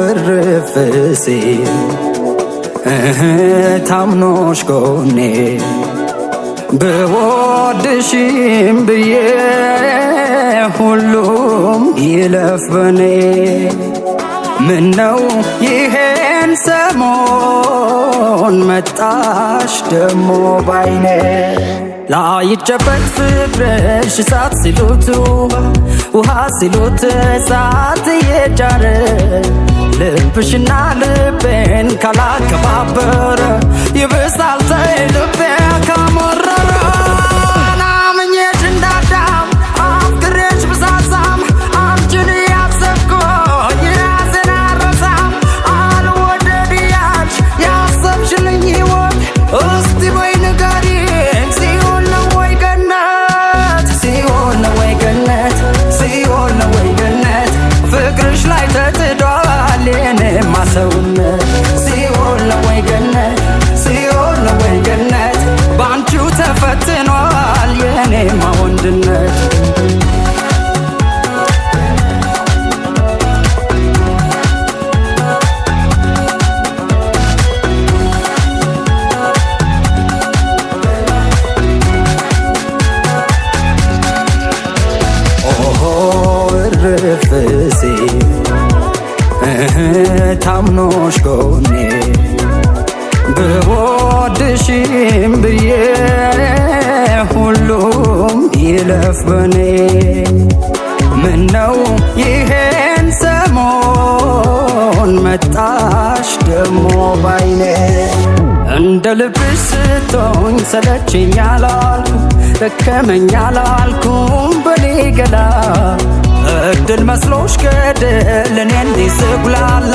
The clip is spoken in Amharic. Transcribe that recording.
እርፍሴ ታምኖሽ ጎኔ ብወድሽም ብዬ ሁሉም ይለፍ በኔ ምነው ይሄን ሰሞን መጣሽ ደሞ ባይኔ ላይጨበጥ ፍቅርሽ እሳት ሲሉት ውሃ ሲሉት እሳት እየጫረ ልብሽና ልቤን ካላከባበረ ይብሳል ተይ ልቤ ካመረረ ናምኜሽ እንዳዳም አፍቅሬሽ ብሳሳም አንቺን ያሰብኩኝ ራሴን አልረሳም አልወደድ ያልሽ ያሰብሽልኝ ሕይወት እስቲ በይ ንገሪኝ ሲኦል ነው ወይ ገነት ሲኦል ነው ወይ ገነት ሲኦል ነው ወይ ገነት ፍቅርሽ ላይ ተጥዷል የኔማ ሰውነት ሲኦል ነው ወይ ገነት ሲኦል ነው ወይ ገነት ባንቺው ተፈትኗል የኔማ ወንድነት እርፍሴ ታምኖሽ ጎኔ ብወድሽም ብዬ ሁሉም ይለፍ በኔ ምነው ይሄን ሰሞን መጣሽ ደሞ ባይኔ እንደ ልብሽ ስትሆኝ ሰለቸኝ አላልኩም ደከመኝ አላልኩም በኔ ገላ እድል መስሎሽ ገደል እኔ እንዲህ ስጉላላ